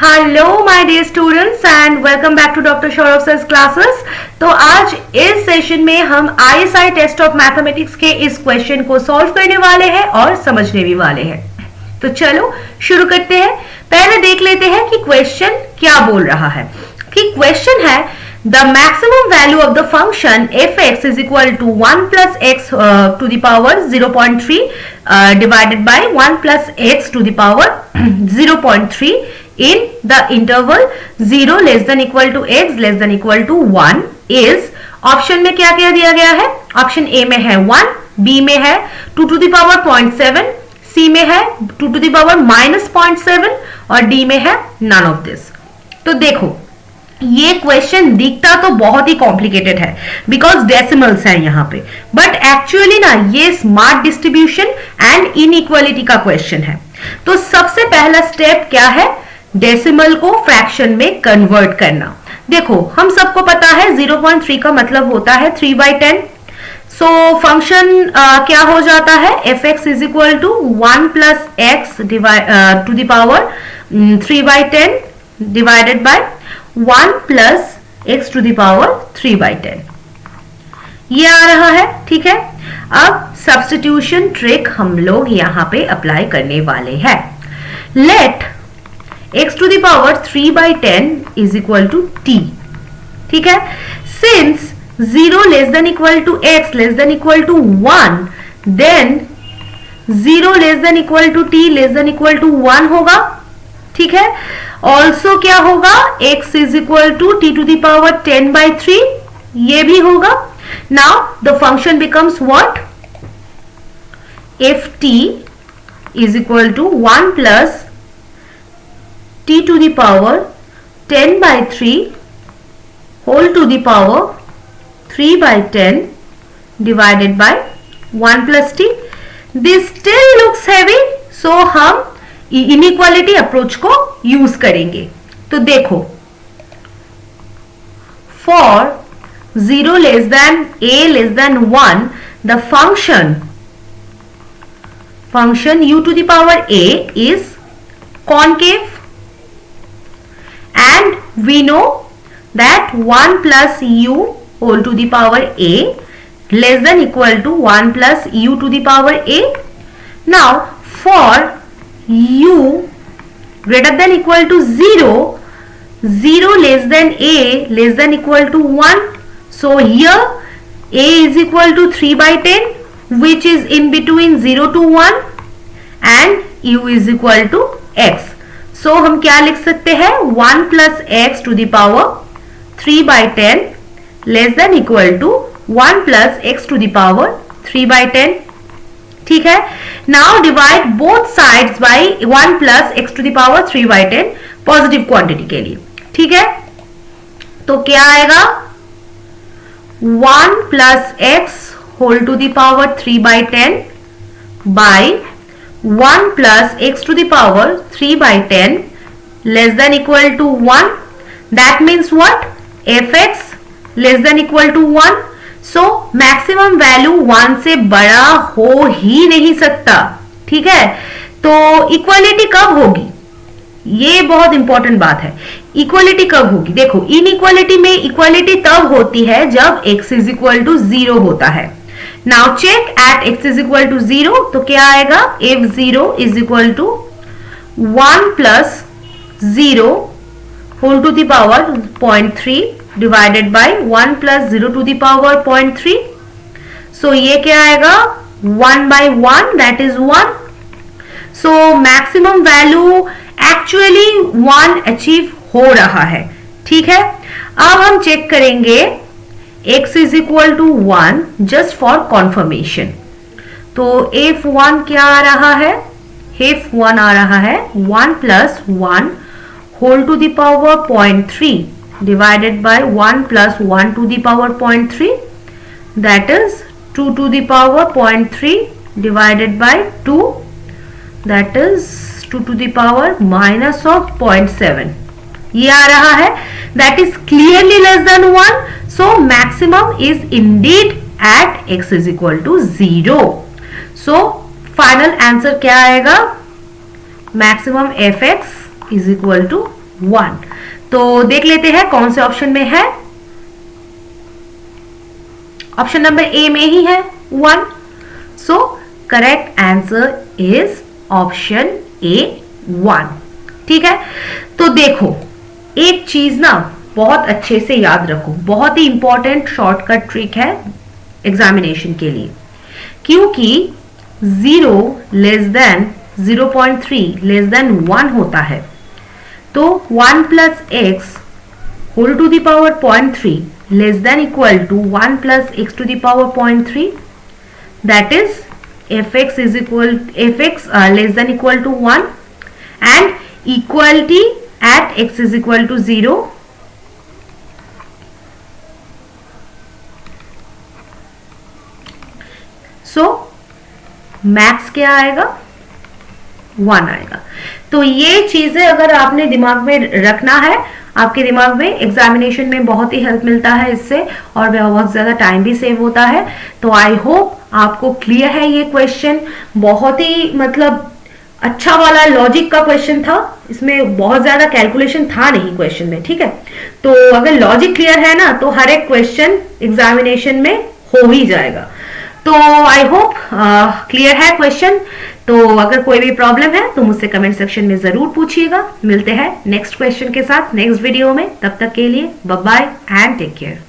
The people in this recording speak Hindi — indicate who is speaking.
Speaker 1: Hello my dear students and welcome back to doctor Saurabh sir classes. तो आज इस सेशन में हम आईएसआई टेस्ट ऑफ मैथमेटिक्स के इस क्वेश्चन को सॉल्व करने वाले हैं और समझने भी वाले हैं। तो चलो शुरू करते हैं। पहले देख लेते हैं कि क्वेश्चन क्या बोल रहा है। कि क्वेश्चन है the maximum value of the function fx is equal to 1 plus x to the power 0.3 divided by 1 plus x to the power 0.3 in the interval 0 less than equal to x less than equal to 1 is option में क्या क्या दिया गया है। ऑप्शन ए में है 1, बी में है 2 to the power 0.7, सी में है 2 to the power minus 0.7 और डी में है none of this। तो देखो ये क्वेश्चन दिखता तो बहुत ही कॉम्प्लिकेटेड है बिकॉज डेसिमल्स है यहाँ पे, बट एक्चुअली ना ये स्मार्ट डिस्ट्रीब्यूशन एंड इनइक्वालिटी का क्वेश्चन है। तो सबसे पहला स्टेप क्या है, डेसिमल को फ्रैक्शन में कन्वर्ट करना। देखो हम सबको पता है 0.3 का मतलब होता है 3/10। सो फंक्शन क्या हो जाता है, fx is equal to 1 plus x to the power 3/10 divided by 1 plus x to the power 3/10 ये आ रहा है। ठीक है, अब सब्स्टिट्यूशन ट्रिक हम लोग यहां पे अप्लाई करने वाले हैं। Let x to the power 3/10 is equal to t। ठीक है, since 0 less than equal to x less than equal to 1 then 0 less than equal to t less than equal to 1 होगा। ठीक है, ऑल्सो क्या होगा, x is equal to t to the power 10/3 ये भी होगा। Now the function becomes what, if t is equal to 1 plus t to the power 10/3 whole to the power 3/10 divided by 1 plus t। This still looks heavy, so हम इनइक्वालिटी अप्रोच को यूज करेंगे। तो देखो for 0 less than a less than 1 the function u to the power a is concave and we know that 1 plus u whole to the power a less than equal to 1 plus u to the power a. Now for u greater than equal to 0, 0 less than a less than equal to 1. So here a is equal to 3/10 which is in between 0 to 1 and u is equal to x. So हम क्या लिख सकते हैं, 1 plus x to the power 3/10 less than equal to 1 plus x to the power 3/10. ठीक है, now divide both sides by 1 plus x to the power 3/10 positive quantity के लिए। ठीक है, तो क्या आएगा, 1 plus x whole to the power 3/10 by 1 plus x to the power 3/10 less than equal to 1। That means what, fx less than equal to 1। So maximum value 1 से बड़ा हो ही नहीं सकता। ठीक है, तो इक्वालिटी कब होगी, ये बहुत इंपॉर्टेंट बात है। इक्वालिटी कब होगी, देखो इनइक्वालिटी में इक्वालिटी तब होती है जब x इज इक्वल टू 0 होता है। Now check at x is equal to 0, तो क्या आएगा, if 0 is equal to 1 plus 0 whole to the power 0.3 divided by 1 plus 0 to the power 0.3। So ये क्या आएगा, 1/1 that is 1। So maximum value actually 1 achieve हो रहा है। ठीक है, अब हम चेक करेंगे x is equal to 1 just for confirmation. तो if 1 क्या आ रहा है, if 1 आ रहा है 1 plus 1 whole to the power 0.3 divided by 1 plus 1 to the power 0.3 that is 2 to the power 0.3 divided by 2 that is 2 to the power minus of 0.7 ये आ रहा है। that is clearly less than 1, so maximum is indeed at x is equal to 0. so final answer क्या आएगा, maximum fx is equal to 1। तो देख लेते हैं कौन से ऑप्शन में है। ऑप्शन नंबर ए में ही है 1। So correct answer is option A 1। ठीक है, तो देखो एक चीज ना बहुत अच्छे से याद रखो, बहुत ही इंपॉर्टेंट शॉर्टकट ट्रिक है एग्जामिनेशन के लिए, क्योंकि 0 लेस देन 0.3 लेस देन 1 होता है, तो 1 plus x whole to the power 0.3 less than equal to 1 plus x to the power 0.3, that is fx is equal fx less than equal to 1 and equality at x is equal to 0. So max क्या आएगा, 1 आएगा। तो ये चीजें अगर आपने दिमाग में रखना है, आपके दिमाग में एग्जामिनेशन में बहुत ही हेल्प मिलता है इससे, और बहुत ज्यादा टाइम भी सेव होता है। तो आई होप आपको क्लियर है ये क्वेश्चन। बहुत ही मतलब अच्छा वाला लॉजिक का क्वेश्चन था, इसमें बहुत ज्यादा कैलकुलेशन था नहीं क्वेश्चन में। ठीक है, तो अगर लॉजिक क्लियर है ना तो हर एक क्वेश्चन एग्जामिनेशन में हो ही जाएगा। तो आई होप क्लियर है क्वेश्चन। तो अगर कोई भी प्रॉब्लम है तो मुझसे कमेंट सेक्शन में जरूर पूछिएगा। मिलते हैं नेक्स्ट क्वेश्चन के साथ नेक्स्ट वीडियो में, तब तक के लिए bye bye and take care.